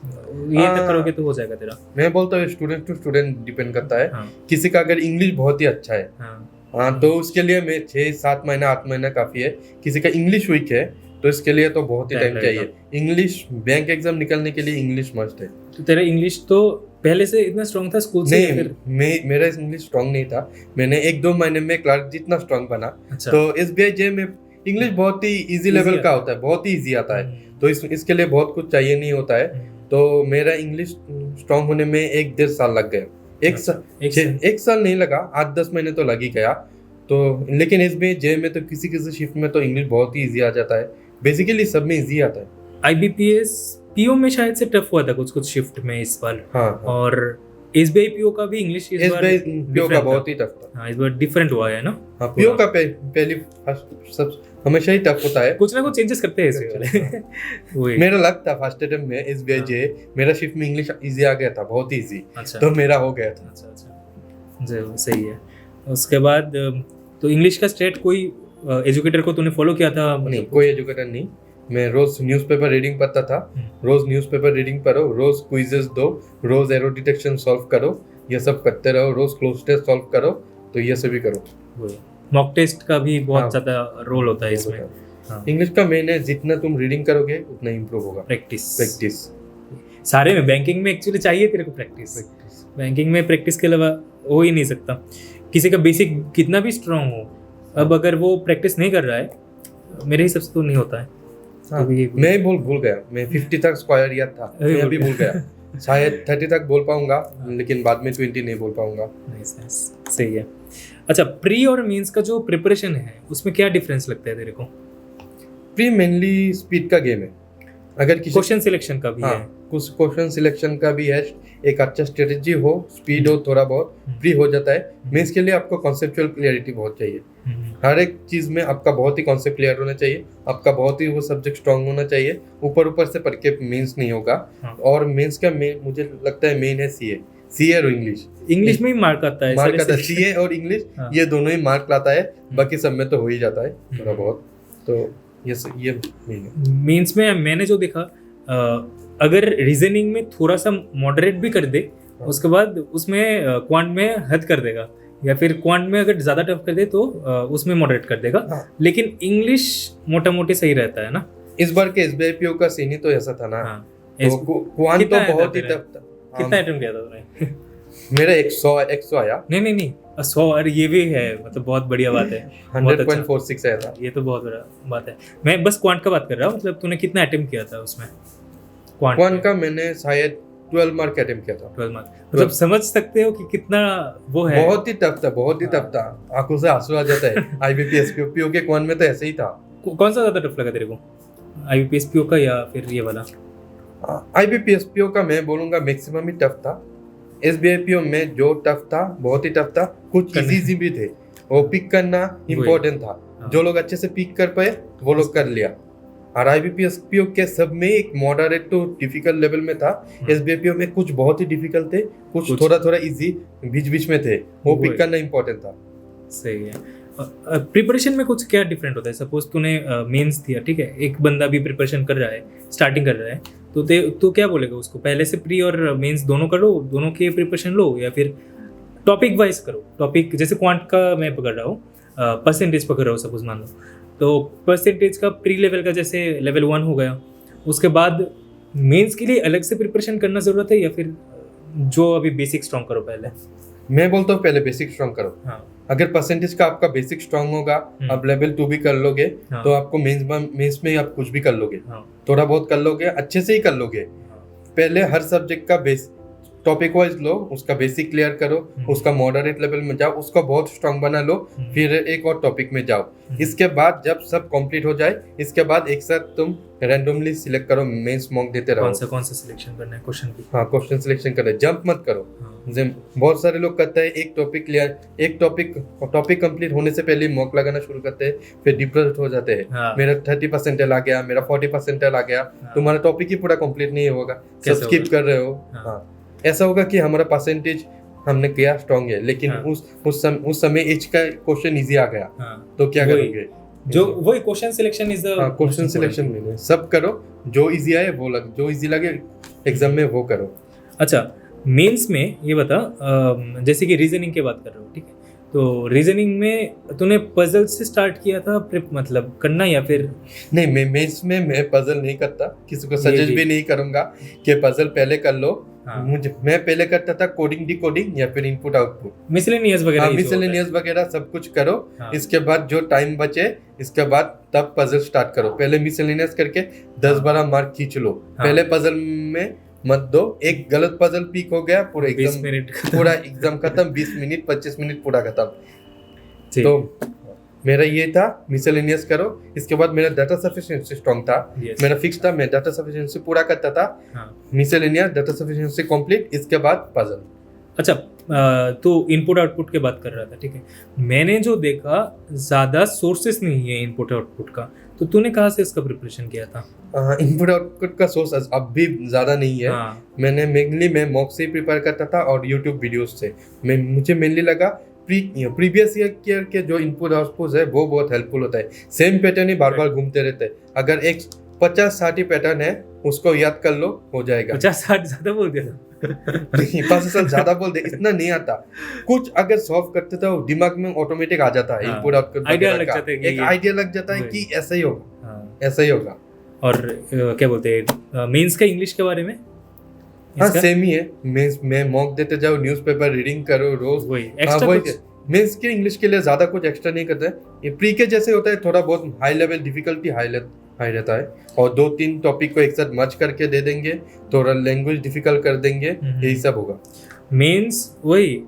ये तक करोगे तो हो जाएगा तेरा। मैं बोलता हूँ स्टूडेंट टू स्टूडेंट डिपेंड करता है। हाँ। किसी का अगर इंग्लिश बहुत ही अच्छा है, हाँ। तो उसके लिए मैं 6-7 महीना 8 महीना काफी है। किसी का इंग्लिश वीक है तो इसके लिए तो बहुत ही Time टाइम चाहिए। इंग्लिश बैंक एग्जाम निकलने के लिए इंग्लिश मस्ट है। तो तेरा इंग्लिश तो पहले से इतना स्ट्रांग था स्कूल से या नहीं, फिर? मेरा इंग्लिश स्ट्रांग नहीं था। मैंने 1-2 महीने में क्लार्क जितना स्ट्रांग बना। अच्छा। तो SBI जे में इंग्लिश बहुत ही इजी लेवल का होता है, बहुत ही इजी आता है। तो इसके लिए बहुत कुछ चाहिए नहीं होता है। तो मेरा इंग्लिश स्ट्रांग होने में 1-1.5 साल लग गए। एक साल नहीं लगा, 8-10 महीने तो लग ही गया। तो लेकिन SBI जे में तो किसी शिफ्ट में तो इंग्लिश बहुत ही इजी आ जाता है। बेसिकली सब में इजी आता है। IBPS PO में शायद से टफ हुआ था कुछ शिफ्ट में इस बार। हाँ। और SBI PO का भी इंग्लिश इस बार SBI PO का बहुत ही टफ था। हाँ, इस बार डिफरेंट हुआ है ना। हाँ, PO का पहली सब हमेशा ही टफ होता है। कुछ ना कुछ चेंजेस करते हैं इसमें वाले। वही। मेरा लग था फर्स्ट अटेम्प्ट में SBI जे, मेरा शिफ्ट में इंग्लिश इजी आ गया था, बहुत इजी। अच्छा। तो मेरा हो गया था। अच्छा। जो सही है। उसके बाद तो इंग्लिश का स्टेट कोई एजुकेटर को तूने फॉलो किया था? नहीं, कोई एजुकेटर नहीं। मैं रोज न्यूज़पेपर रीडिंग पढ़ता था। रोज न्यूज़पेपर रीडिंग पढ़ो, रोज क्विजेस दो, रोज एरर डिटेक्शन सॉल्व करो, ये सब करते रहो। रोज क्लोज टेस्ट सॉल्व करो, तो ये सभी करो। मॉक टेस्ट का भी बहुत हाँ। ज्यादा रोल होता है इसमें। हाँ। इंग्लिश का मेन है, जितना तुम रीडिंग करोगे उतना इंप्रूव होगा। प्रैक्टिस सारे में, बैंकिंग में एक्चुअली चाहिए तेरे को प्रैक्टिस। बैंकिंग में प्रैक्टिस के अलावा हो ही नहीं सकता। किसी का बेसिक कितना भी स्ट्रांग हो, अब अगर वो प्रैक्टिस नहीं कर रहा है, मेरे हिसाब से तो नहीं होता है। हाँ, मैं भूल गया। मैं 50 तक स्क्वायर याद था, मैं अभी भूल गया। शायद 30 तक बोल पाऊंगा, लेकिन बाद में 20 नहीं बोल पाऊंगा। सही है। अच्छा, प्री और मेंस का जो प्रिपरेशन है उसमें क्या डिफरेंस लगता है तेरे को? प्री मेनली स्पीड का गेम है। अगर किसी क्वेश्चन सिलेक्शन का भी है, कुछ क्वेश्चन सिलेक्शन का भी है। एक अच्छा स्ट्रेटेजी हो, स्पीड हो, थोड़ा बहुत प्री हो जाता है। मेंस के लिए आपको कॉन्सेप्चुअल क्लियरिटी बहुत चाहिए। हर एक चीज में आपका बहुत ही कॉन्सेप्ट क्लियर होना चाहिए, आपका बहुत ही वो सब्जेक्ट स्ट्रांग होना चाहिए। ऊपर से पढ़ के मेंस नहीं होगा। और मेंस का मेन मुझे लगता है मेन है सीए और इंग्लिश में ही मार्क आता है। सीए और इंग्लिश ये दोनों ही मार्क लाता है, बाकी सब में तो हो ही जाता है थोड़ा बहुत। तो ये मेन है। मेंस में मैंने जो देखा, अगर रीजनिंग में थोड़ा सा मॉडरेट भी कर दे, उसके बाद उसमें क्वांट में हद कर देगा, या फिर क्वांट में अगर ज्यादा टफ कर दे तो उसमें मॉडरेट कर देगा। लेकिन इंग्लिश मोटा मोटी सही रहता है ना। इस बार के SBI PO का सीन ही तो ऐसा था ना। तो क्वांट तो बहुत ही टफ था। कितना अटेम्प्ट किया था तूने? मेरा 100 आया। नहीं 100, और ये भी है, मतलब बहुत बढ़िया बात है। 100.46 आया था। ये तो बहुत बड़ा बात है। मैं बस क्वांट का बात कर रहा हूँ, मतलब तूने कितना अटेम्प्ट किया था उसमें? क्वांट का मैंने शायद 12 मार्क अटेम्प्ट किया था। 12 मार्क, मतलब समझ सकते हो कि कितना वो है। बहुत ही टफ था, बहुत ही टफ था। आंखों से आंसू आ जाता है। IBPS PO के क्वांट में तो ऐसे ही था। कौन सा ज्यादा टफ लगा तेरे को, IBPS PO का या फिर ये वाला? IBPS PO का मैं बोलूंगा मैक्सिमम ही टफ था। SBI PO में जो टफ था बहुत ही टफ था। कुछ इजी भी थे, वो पिक करना इम्पोर्टेंट था। जो लोग अच्छे से पिक कर पाए वो लोग कर लिया। और IBPS PO के सब में एक मॉडरेट टू डिफिकल्ट लेवल में था। SBI PO में कुछ बहुत ही डिफिकल्ट थे, कुछ थोड़ा इजी बीच में थे, वो पिक करना इम्पोर्टेंट था। सही है। प्रिपरेशन में कुछ क्या डिफरेंट होता है? सपोज तूने मेंस दिया, ठीक है, एक बंदा भी प्रिपरेशन कर रहा है, स्टार्टिंग कर रहा है, तो क्या बोलेगा उसको? पहले से प्री और मेंस दोनों करो, दोनों की प्रिपरेशन लो, या फिर टॉपिक वाइज करो? टॉपिक जैसे क्वांट का मैं पकड़ रहा हूँ, परसेंटेज पकड़ रहा हूँ सपोज मान लो, तो परसेंटेज का प्री लेवल का जैसे लेवल 1 हो गया, उसके बाद मेंस के लिए अलग से प्रिपरेशन करना जरूरत है, या फिर जो अभी बेसिक स्ट्रॉन्ग करो पहले? मैं बोलता हूँ पहले बेसिक स्ट्रॉन्ग करो। हाँ। अगर परसेंटेज का आपका बेसिक स्ट्रॉन्ग होगा, आप लेवल 2 भी कर लोगे, तो आपको मेंस में आप कुछ भी कर लोगे। थोड़ा बहुत कर लोगे, अच्छे से ही कर लोगे। पहले हर सब्जेक्ट का बेस टॉपिक वाइज लो, उसका बेसिक क्लियर करो, उसका मॉडरेट लेवल में जाओ, उसको बहुत स्ट्रांग बना लो, फिर एक और टॉपिक में जाओ। इसके बाद जब सब कंप्लीट हो जाए, इसके बाद एक साथ तुम रैंडमली सिलेक्ट करो, मेंस मॉक देते रहो। कौन सा सिलेक्शन करना है क्वेश्चन की? हाँ, क्वेश्चन सिलेक्शन करे, जंप मत करो। बहुत सारे लोग करते हैं एक टॉपिक कंप्लीट होने से पहले मॉक लगाना शुरू करते हैं, फिर डिप्रेस्ड हो जाते हैं। हाँ। मेरा 30% आ गया, मेरा 40% आ गया। हाँ। तुम्हारा टॉपिक ही पूरा कंप्लीट नहीं होगा, सब स्किप कर रहे हो। हाँ। हाँ, ऐसा होगा कि हमारा परसेंटेज हमने किया स्ट्रांग है, लेकिन हाँ। उस समय एच का क्वेश्चन इजी आ गया। हाँ। तो क्या करोगे? जो वही question selection is the question selection में सब करो, जो इजी आए वो जो इजी लगे एग्जाम में वो करो। अच्छा, मेंस में ये बता, जैसे कि रीजनिंग की बात कर रहे हो, ठीक है, तो रीजनिंग में तूने पजल से स्टार्ट किया था प्रिप मतलब करना, या फिर? नहीं, मैं मेंस में मैं पजल नहीं करता, किसी को सजेस्ट भी नहीं करूंगा कि पजल पहले कर लो। हाँ। मैं पहले करता था कोडिंग डिकोडिंग या फिर इनपुट आउटपुट, मिसलेनियस वगैरह। हाँ, मिसलेनियस वगैरह सब कुछ करो। हाँ। इसके बाद जो टाइम बचे, इसके बाद तब पजल स्टार्ट करो। पहले मिसलेनियस करके 10-12 मार्क खींच लो। हाँ। पहले पजल में मत दो, एक गलत पजल पिक हो गया, पूरा 20 एग्जाम मिनट पूरा एग्जाम खत्म, 20 मिनट 25 मिनट पूरा खत्म। ठीक। तो मेरा ये था, मिसलेनियस करो। इसके बाद मेरा डाटा सफिशिएंसी स्ट्रांग था, Yes. मेरा फिक्स था, मैं डाटा सफिशिएंसी पूरा करता था। हाँ। मिसलेनियस, डाटा सफिशिएंसी कंप्लीट, इसके बाद पजल। अच्छा, तो इनपुट आउटपुट की बात कर रहा था, ठीक है। मैंने जो देखा ज्यादा सोर्सेस नहीं है इनपुट आउटपुट का, तो तूने कहाँ से इसका प्रिपरेशन किया था? इनपुट आउटपुट का सोर्स अब भी ज्यादा नहीं है। हाँ। मैं मॉक से प्रिपेयर करता था और यूट्यूब वीडियोस से। मुझे मेनली लगा प्रीवियस ईयर के जो इनपुट आउटपुट है वो बहुत हेल्पफुल होता है। सेम पैटर्न ही बार बार घूमते रहते हैं। अगर एक 50-60 पैटर्न है, उसको याद कर लो, हो जाएगा। 50-60 ज्यादा बोल दिया था। नहीं, 50 ज्यादा बोल दे, इतना नहीं आता। कुछ अगर सॉल्व करते तो दिमाग में ऑटोमेटिक आ जाता है। हाँ, इनपुट आउटपुट आइडिया लग जाता है कि एक आइडिया लग जाता है कि ऐसा ही होगा। हाँ। ऐसा ही होगा। और क्या बोलते हैं मेंस का इंग्लिश के बारे में? हाँ, इसका? सेम ही है। मैं मॉक देते जाओ, न्यूज़पेपर रीडिंग करो रोज। वही हाँ, एक्स्ट्रा वही कुछ? मेंस के इंग्लिश के लिए ज्यादा कुछ एक्स्ट्रा नहीं करते हैं। ये प्री के जैसे होता है, थोड़ा बहुत हाई लेवल डिफिकल्टी हाई रहता है, और 2-3 टॉपिक को एक साथ मर्ज करके दे देंगे, थोड़ा लैंग्वेज डिफिकल्ट कर देंगे, यही सब होगा। मेंस वही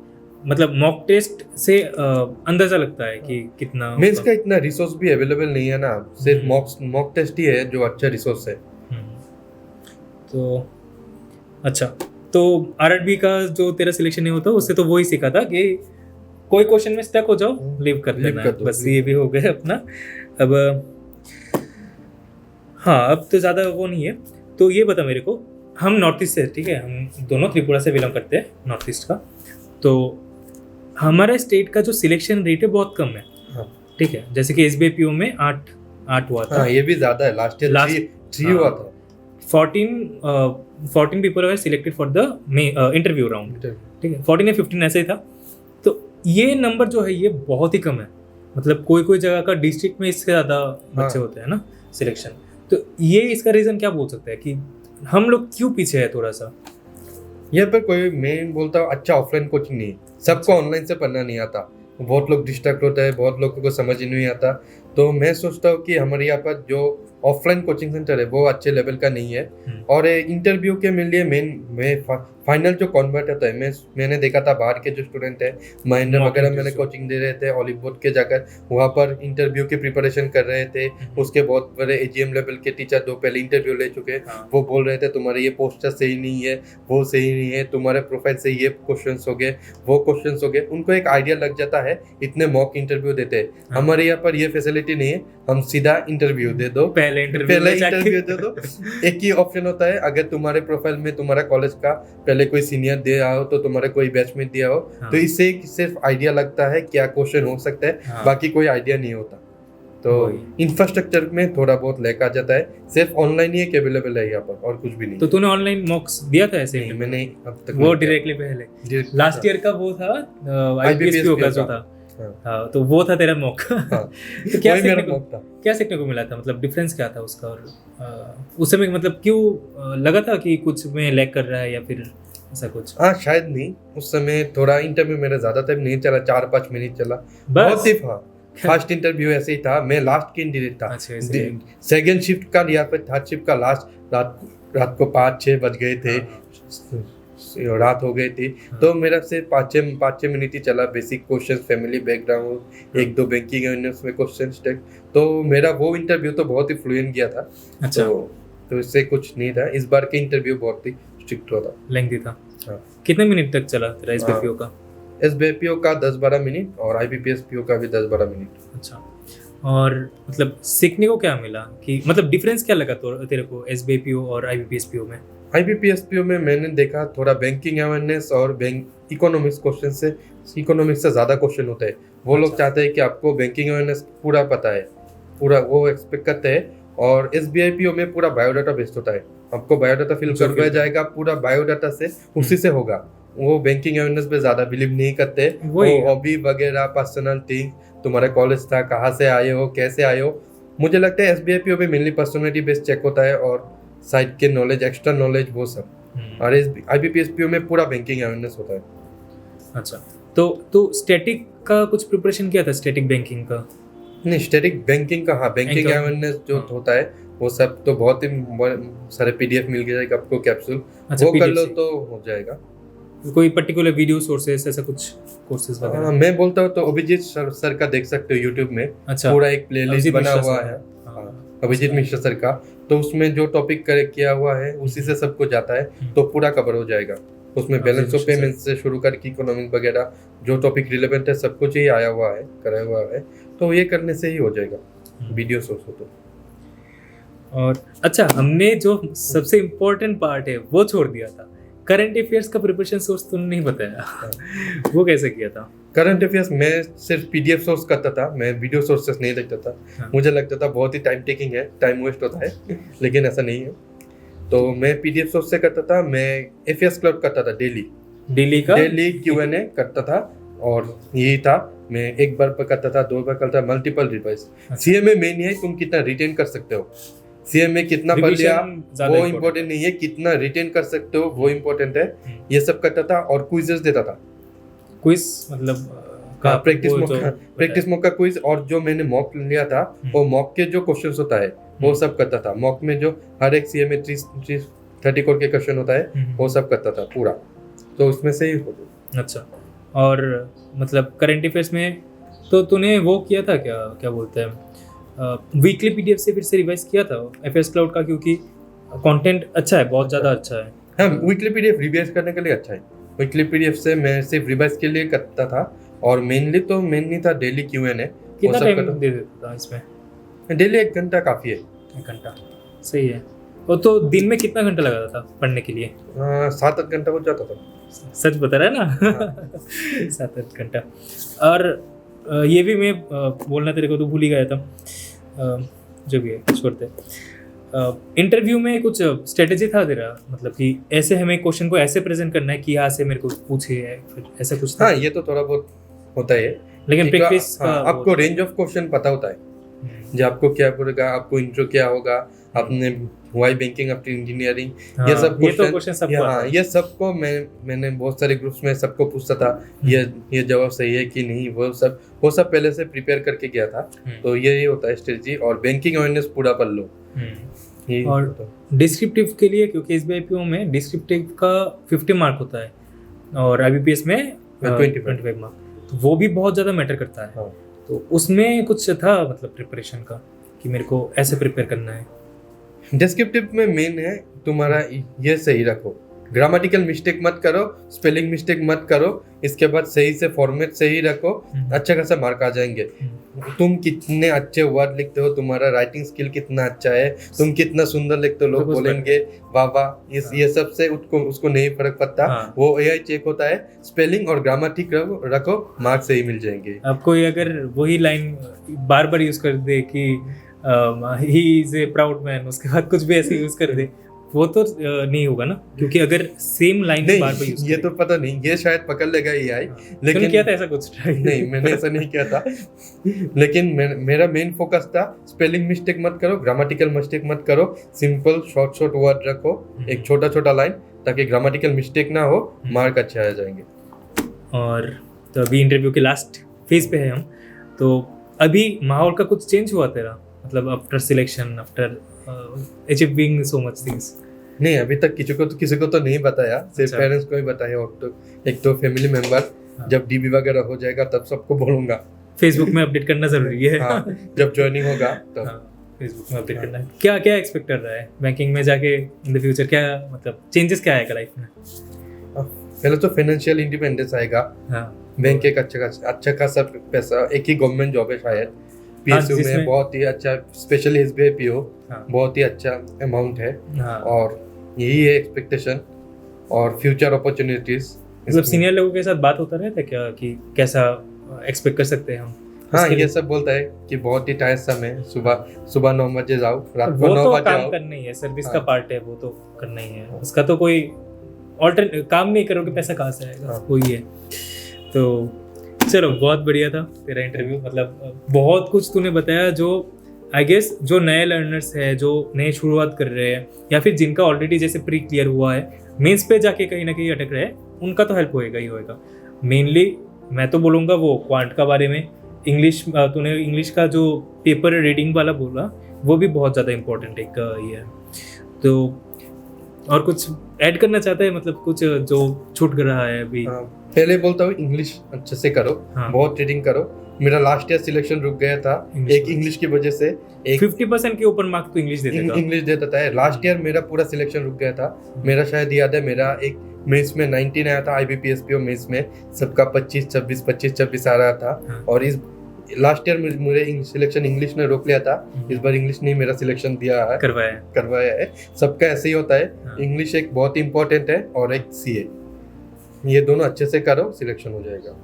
मतलब मॉक टेस्ट से अंदाजा लगता है कि कितना मेंस का इतना रिसोर्स भी अवेलेबल नहीं है ना, सिर्फ मॉक टेस्ट ही है जो अच्छा रिसोर्स है। तो अच्छा, तो आरआरबी का जो तेरा सिलेक्शन नहीं होता, उससे तो वही सीखा था कि कोई क्वेश्चन में स्टक हो जाओ, लीव कर देना, बस ये भी हो गया अपना। अब हाँ, अब तो ज़्यादा वो नहीं है। तो ये बता मेरे को, हम नॉर्थ ईस्ट से, ठीक है, हम दोनों त्रिपुरा से बिलोंग करते हैं, नॉर्थ ईस्ट का। तो हमारे स्टेट का जो सिलेक्शन रेट है बहुत कम है। हाँ। ठीक है, जैसे कि SBIPO में 8 हुआ था। हाँ, ये भी ज्यादा है। लास्ट ईयर 3 हुआ था। 14 people were selected for the interview round, ठीक है, 14 या 15 ऐसे ही था। तो ये नंबर जो है ये बहुत ही कम है। मतलब कोई जगह का डिस्ट्रिक्ट में इससे ज़्यादा बच्चे होते हैं ना सिलेक्शन। तो ये इसका रीज़न क्या बोल सकते हैं कि हम लोग क्यों पीछे है थोड़ा सा? यहाँ पर कोई, मैं बोलता हूँ, अच्छा ऑफलाइन कोचिंग नहीं है। सबको ऑनलाइन से पढ़ना नहीं आता, बहुत लोग डिस्ट्रैक्ट होता है, बहुत लोगों को समझ ही नहीं आता। तो मैं सोचता हूँ कि हमारे यहाँ पर जो ऑफलाइन कोचिंग सेंटर है वो अच्छे लेवल का नहीं है। और इंटरव्यू के लिए मैं फाइनल जो कन्वर्ट होता है, मैंने देखा था बाहर के जो स्टूडेंट है, महेंद्र वगैरह मैंने कोचिंग दे रहे थे, ऑलिवुड के जाकर वहाँ पर इंटरव्यू की प्रिपरेशन कर रहे थे। उसके बहुत बड़े AGM लेवल के टीचर 2 पहले इंटरव्यू ले चुके हैं। वो बोल रहे थे तुम्हारे ये पोस्टर सही नहीं है, वो सही नहीं है, तुम्हारे प्रोफाइल से ये क्वेश्चंस हो गए, वो क्वेश्चंस हो गए। उनको एक आइडिया लग जाता है, इतने मॉक इंटरव्यू देते हैं। हमारे यहाँ पर ये फैसिलिटी नहीं है। हम सीधा इंटरव्यू दे दो, पहले इंटरव्यू दे दो। एक ही ऑप्शन होता है, अगर तुम्हारे प्रोफाइल में तुम्हारा कॉलेज का पहले कोई सीनियर दिया हो, तो तुम्हारे कोई बैचमेट दिया हो, तो इससे सिर्फ आइडिया लगता है क्या क्वेश्चन हो सकता है, बाकी कोई आइडिया नहीं होता। तो इंफ्रास्ट्रक्चर में थोड़ा बहुत लैक आ जाता है। सिर्फ ऑनलाइन ही अवेलेबल है यहाँ पर, और कुछ भी नहीं। तो तूने ऑनलाइन मॉक्स दिया था ऐसे? नहीं, मैंने अब तक वो डायरेक्टली पहले लास्ट ईयर का वो था IBPSPO का जो था। हाँ, तो वो था तेरा मॉक। तो क्या सीखने को मिला था? मतलब डिफरेंस क्या था उसका? और उस समय मतलब क्यों लगा था कि कुछ में लैग कर रहा है, या फिर ऐसा कुछ? हाँ, शायद नहीं। उस समय थोड़ा इंटरव्यू मेरा ज्यादा टाइम नहीं चला, 4-5 मिनट चला बहुत सिर्फ। हाँ, फर्स्ट इंटरव्यू ऐसे ही था, मैं लास्ट कैंडिडेट था। सेकंड शिफ्ट का या फिर थर्ड शिफ्ट का लास्ट रात को 5-6 बज गए थे। रात हो गई थी, तो मेरा सिर्फ 5-6 मिनट ही चला। Basic question, family background, 1-2 banking awareness में क्वेश्चन टेक, तो मेरा वो इंटरव्यू तो बहुत ही फ्लुएंट गया था। अच्छा। तो इससे कुछ नहीं था। इस बार के इंटरव्यू बहुत ही स्ट्रिक्ट हुआ था, लेंथी था। हाँ। कितने मिनट तक चला तेरा एसबीपीओ का? एसबीपीओ का 10-12 मिनट और आईबीपीएस पीओ का भी 10-12 मिनट। अच्छा। और मतलब सीखने को क्या मिला, कि मतलब डिफरेंस क्या लगा तो तेरे को एसबीपीओ और आईबीपीएसपीओ में? आईबीपीएसपीओ में मैंने देखा थोड़ा बैंकिंग अवेयरनेस और बैंक इकोनॉमिक्स से ज़्यादा क्वेश्चन होते हैं। वो लोग अच्छा। चाहते हैं कि आपको बैंकिंग अवेयरनेस पूरा पता है, पूरा वो एक्सपेक्ट करते हैं। और एसबीआईपीओ में पूरा बायोडाटा बेस्ड होता है, आपको बायोडाटा फिल जो करवाया fill- जाएगा पूरा बायोडाटा से, उसी से होगा। वो बैंकिंग अवेयरनेस पे ज़्यादा बिलीव नहीं करते। वो वही। हॉबी वगैरह, पर्सनल थिंग, तुम्हारा कॉलेज था, कहाँ से आए हो, कैसे आए हो। मुझे लगता है एसबीआईपीओ में मेनली पर्सनैलिटी बेस्ड चेक होता है और साइड के नॉलेज, एक्स्ट्रा नॉलेज, वो सब। और आईबीपीएसपीओ में पूरा बैंकिंग अवेयरनेस होता है। अच्छा। तो स्टैटिक का कुछ प्रिपरेशन किया था, स्टैटिक बैंकिंग का? नहीं, स्टैटिक बैंकिंग का, हाँ, बैंकिंग Banking- अवेयरनेस जो हाँ। होता है वो सब तो बहुत ही सारे पीडीएफ मिल जाएगा आपको, कैप्सूल, अच्छा, वो कर PDF लो से। तो हो जाएगा। कोई पर्टिकुलर वीडियो सोर्सेस ऐसा कुछ कोर्सेज वगैरह? मैं बोलता हूँ तो अभिजीत सर का देख सकते हो यूट्यूब में। अच्छा। पूरा एक प्लेलिस्ट अभिजीत बना मिश्रा हुआ सर। है। हाँ। हाँ, अभिजीत मिश्रा सर का, तो उसमें जो टॉपिक करेक्ट किया हुआ है उसी से सब कुछ आता है, तो पूरा कवर हो जाएगा। उसमें balance of Mishra sir. Payment से शुरू करके इकोनॉमिक वगैरह जो टॉपिक रिलेवेंट है सब कुछ ही आया हुआ है, कराया हुआ है, तो ये करने से ही हो जाएगा वीडियो सोर्स हो तो। और अच्छा, हमने जो सबसे इम्पोर्टेंट पार्ट है वो छोड़ दिया था, करंट अफेयर्स का प्रिपरेशन सोर्स तूने नहीं बताया। वो कैसे किया था? करंट अफेयर्स मैं सिर्फ पीडीएफ सोर्स करता था, मैं वीडियो सोर्सेस नहीं देखता था। हाँ। मुझे लगता था बहुत ही टाइम टेकिंग है, टाइम वेस्ट होता है, लेकिन ऐसा नहीं है। तो मैं पीडीएफ सोर्स से करता था। मैं एफएस क्लब करता था डेली का डेली क्यूएनए करता था, और यही था। मैं एक बार पर करता था, 2 बार करता था, मल्टीपल रिवाइज। सीएमए मेन है तुम कितना रिटेन कर सकते हो, सीएमए कितना पढ़ लिया वो इम्पोर्टेंट नहीं है, कितना रिटेन कर सकते हो वो इम्पोर्टेंट है। ये सब करता था और क्विजेस देता था। क्विज मतलब प्रैक्टिस मॉक का क्विज, और जो मैंने मॉक लिया था वो मॉक के जो क्वेश्चंस होता है वो सब करता था। मॉक में जो हर एक सीएमए 30 कोड के क्वेश्चन होता है वो सब करता था पूरा, तो उसमें से ही होता। अच्छा। और मतलब करंट अफेयर्स में तो तूने वो किया था, क्या क्या बोलते हैं, वीकली पीडीएफ से फिर से रिवाइज किया था एफएस क्लाउड का, क्योंकि कंटेंट अच्छा है, बहुत ज़्यादा अच्छा है। हाँ, वीकली पीडीएफ रिवाइज करने के लिए अच्छा है। वीकली पीडीएफ से मैं सिर्फ रिवाइज के लिए करता था, और मेनली था डेली क्यूएनए। कितना टाइम दे देता था इसमें? डेली 1 घंटा काफ़ी है। 1 घंटा सही है। और तो दिन में कितना घंटा लगाता था पढ़ने के लिए? 7-8 घंटा हो जाता था। सच बता रहा है ना? 7-8 घंटा। और ये भी मैं बोलना तेरे को तो भूल ही गया था, जो भी है छोड़ते। इंटरव्यू में कुछ स्ट्रेटेजी था तेरा, मतलब कि ऐसे हमें क्वेश्चन को ऐसे प्रेजेंट करना है कि यहाँ से मेरे को पूछे है, फिर ऐसा कुछ था? हाँ, ये तो थोड़ा बहुत होता है, लेकिन प्रैक्टिस हाँ, आपको रेंज ऑफ क्वेश्चन पता होता है, जो आपको क्या पड़ेगा, आपको इंट्रो क्या होगा, आपने वाई बैंकिंग आफ्टर इंजीनियरिंग, ये सब क्वेश्चन सबको हाँ, ये सबको मैंने बहुत सारे ग्रुप्स में सबको पूछता था, ये जवाब सही है कि नहीं, वो सब पहले से प्रिपेयर करके गया था। तो ये होता है स्ट्रेटजी, और बैंकिंग अवेयरनेस पूरा पढ़ लो। और डिस्क्रिप्टिव के लिए, क्योंकि एसबीआईपीओ में डिस्क्रिप्टिव का 50 मार्क होता है और आईबीपीएस में 25 मार्क, तो वो भी बहुत ज़्यादा मैटर करता है। हाँ। तो उसमें कुछ था मतलब प्रिपरेशन का, कि मेरे को ऐसे प्रिपेयर करना है? डिस्क्रिप्टिव में मेन है तुम्हारा ये सही रखो, ग्रामेटिकल मिस्टेक मत करो, स्पेलिंग मिस्टेक मत करो, इसके बाद सही से फॉर्मेट सही रखो, अच्छा खासा मार्क आ जाएंगे। तुम कितने अच्छे वर्ड लिखते हो, तुम्हारा राइटिंग स्किल कितना अच्छा है, तुम कितना सुंदर लिखते हो, लोग बोलेंगे वाह वाह। ये सब से उसको नहीं फर्क पड़ता। हाँ। वो एआई चेक होता है, स्पेलिंग और ग्रामर ठीक रखो, मार्क्स सही मिल जाएंगे। आपको अगर वही लाइन बार बार यूज कर दे कि he is a proud man, उसके बाद कुछ भी ऐसे यूज कर दे, वो तो नहीं होगा ना, क्योंकि अगर सेम लाइन बार बार यूज ये तो पता नहीं, ये शायद पकड़ लेगा एआई। लेकिन किया था ऐसा कुछ ट्राई? नहीं, मैंने ऐसा नहीं किया था। लेकिन मेरा मेन फोकस था स्पेलिंग मिस्टेक मत करो, ग्रामेटिकल मिस्टेक मत करो, सिंपल शॉर्ट वर्ड रखो, एक छोटा लाइन, ताकि ग्रामेटिकल मिस्टेक ना हो, मार्क अच्छे आ जाएंगे। और तो अभी इंटरव्यू के लास्ट फेज पे है हम, तो अभी माहौल का कुछ चेंज हुआ तेरा, मतलब after selection, after achieving so much things? नहीं, अभी तक किसी को तो नहीं बताया, सिर्फ अच्छा। पेरेंट्स को ही बताया, और तो एक तो फैमिली मेंबर। हाँ। जब डीबी वगैरह हो जाएगा तब सबको बोलूंगा। फेसबुक में अपडेट करना जरूरी है। हाँ, जब ज्वाइनिंग होगा तब। हाँ, फेसबुक में अपडेट करना है। क्या क्या एक्सपेक्ट कर रहा है बैंकिंग में जाके इन द फ्यूचर? क्या मतलब चेंजेस क्या आएगा लाइफ में? पहले तो फाइनेंशियल इंडिपेंडेंस आएगा। हाँ, बैंक एक अच्छा खासा पैसा, एक ही गवर्नमेंट जॉब है शायद पीएसयू में, जिसमें- बहुत ही अच्छा, स्पेशली एसबीआई पीओ, हाँ, बहुत ही अच्छा अमाउंट है। हाँ। और यही है एक्सपेक्टेशन, और फ्यूचर अपॉर्चुनिटीज। मतलब सीनियर लोगों के साथ बात होता रहता है क्या कि कैसा एक्सपेक्ट कर सकते हैं हम? हाँ, उसके ये लिए- सब बोलता है कि बहुत ही टायरसम है, सुबह 9 बजे जाओ, रात को वो 9 तो बजे काम आओ। करना ही है, सर्विस हाँ। का पार्ट है, वो तो करना ही है। उसका तो कोई ऑल्टर काम नहीं करोगे, पैसा कहाँ से आएगा? हाँ। वही है। तो चलो, बहुत बढ़िया था तेरा इंटरव्यू। मतलब बहुत कुछ तूने बताया जो आई गेस जो नए लर्नर्स है, जो नए शुरुआत कर रहे हैं, या फिर जिनका ऑलरेडी जैसे प्री क्लियर हुआ है, मेंस पे जाके कहीं ना कहीं अटक रहे हैं, उनका तो हेल्प होएगा ही होएगा। मेनली मैं तो बोलूँगा वो क्वांट का बारे में, इंग्लिश, तूने इंग्लिश का जो पेपर रीडिंग वाला बोला, वो भी बहुत ज़्यादा इम्पोर्टेंट एक ये है। तो और कुछ ऐड करना चाहता है, मतलब कुछ जो छूट रहा है अभी? हाँ, पहले बोलता हूँ इंग्लिश अच्छे से करो, हाँ। बहुत रीडिंग करो। मेरा लास्ट ईयर सिलेक्शन रुक गया था English एक इंग्लिश की वजह से। एक 50% के ऊपर मार्क तो इंग्लिश देते था। इंग्लिश देता था, लास्ट ईयर मेरा पूरा सिलेक्शन रुक गया था। मेरा शायद याद है, मेरा एक मेंस में 19 आया था, IBPSPO मेंस में सबका 25-26 आ रहा था। हाँ। और इस लास्ट ईयर मेरे सिलेक्शन इंग्लिश ने रोक लिया था, इस बार इंग्लिश ने मेरा सिलेक्शन दिया है, करवाया है। सबका ऐसे ही होता है। हाँ। इंग्लिश एक बहुत इंपॉर्टेंट है, और एक CA, ये दोनों अच्छे से करो, सिलेक्शन हो जाएगा।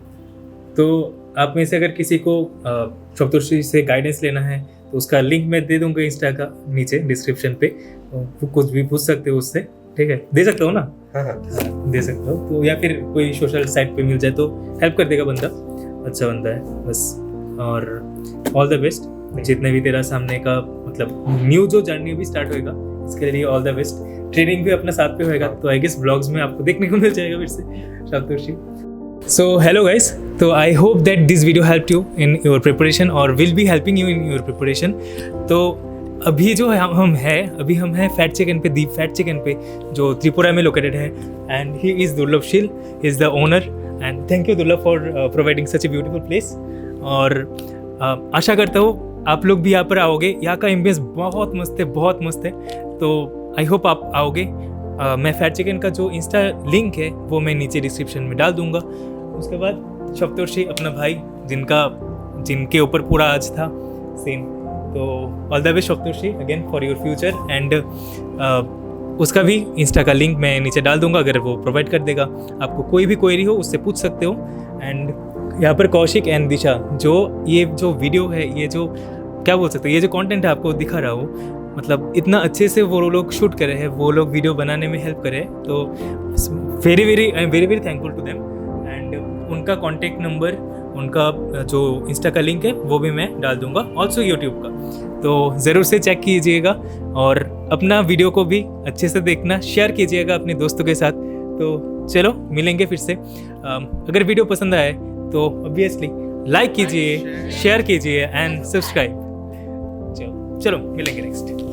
तो आप में से अगर किसी को सप्तर्षि से गाइडेंस लेना है तो उसका लिंक मैं दे दूंगा इंस्टा का नीचे डिस्क्रिप्शन पे, तो कुछ भी पूछ सकते हो उससे, ठीक है? दे सकते हो ना? हाँ हाँ, दे सकते हो तो, या फिर कोई सोशल साइट पे मिल जाए तो हेल्प कर देगा बंदा, अच्छा बंदा है बस। और ऑल द बेस्ट, जितने भी तेरा सामने का मतलब न्यू जो जर्नी भी स्टार्ट होएगा, इसके लिए ऑल द बेस्ट। ट्रेनिंग भी अपना साथ पे होएगा, तो आई गेस ब्लॉग्स में आपको देखने को मिल जाएगा फिर से सप्तर्षि। So hello guys, तो I hope that this video helped you in your preparation or will be helping you in your preparation। तो अभी जो हम हैं फैट चिकन पे, दीप फैट चिकन पे, जो त्रिपुरा में लोकेटेड है, and he is Durlabhsheel, is the owner, and thank you Durlabh for providing such a beautiful place. और आशा करता हूँ आप लोग भी यहाँ पर आओगे, यहाँ का एम्बियंस बहुत मस्त है, तो आई होप आप आओगे। मैं फैट चिकन का जो इंस्टा लिंक है वो मैं नीचे डिस्क्रिप्शन में डाल दूंगा। उसके बाद सप्तर्षि अपना भाई, जिनके ऊपर पूरा आज था सेम, तो all the best Saptarshi again for your future. And उसका भी इंस्टा का लिंक मैं नीचे डाल दूंगा, अगर वो प्रोवाइड कर देगा। आपको कोई भी क्वेरी हो उससे पूछ सकते हो। एंड यहाँ पर कौशिक एंड दिशा, ये जो वीडियो है, ये जो क्या बोल सकते हो, ये जो कंटेंट है आपको दिखा रहा हूँ, मतलब इतना अच्छे से वो लोग शूट करे हैं, वो लोग वीडियो बनाने में हेल्प करे, तो I am very thankful to them. And उनका कॉन्टेक्ट नंबर, उनका जो इंस्टा का लिंक है वो भी मैं डाल दूंगा, ऑल्सो यूट्यूब का, तो ज़रूर से चेक कीजिएगा। और अपना वीडियो को भी अच्छे से देखना, शेयर कीजिएगा अपने दोस्तों के साथ। तो चलो मिलेंगे फिर से। अगर वीडियो पसंद आए तो ऑब्वियसली लाइक कीजिए, शेयर कीजिए एंड सब्सक्राइब। चलो मिलेंगे नेक्स्ट।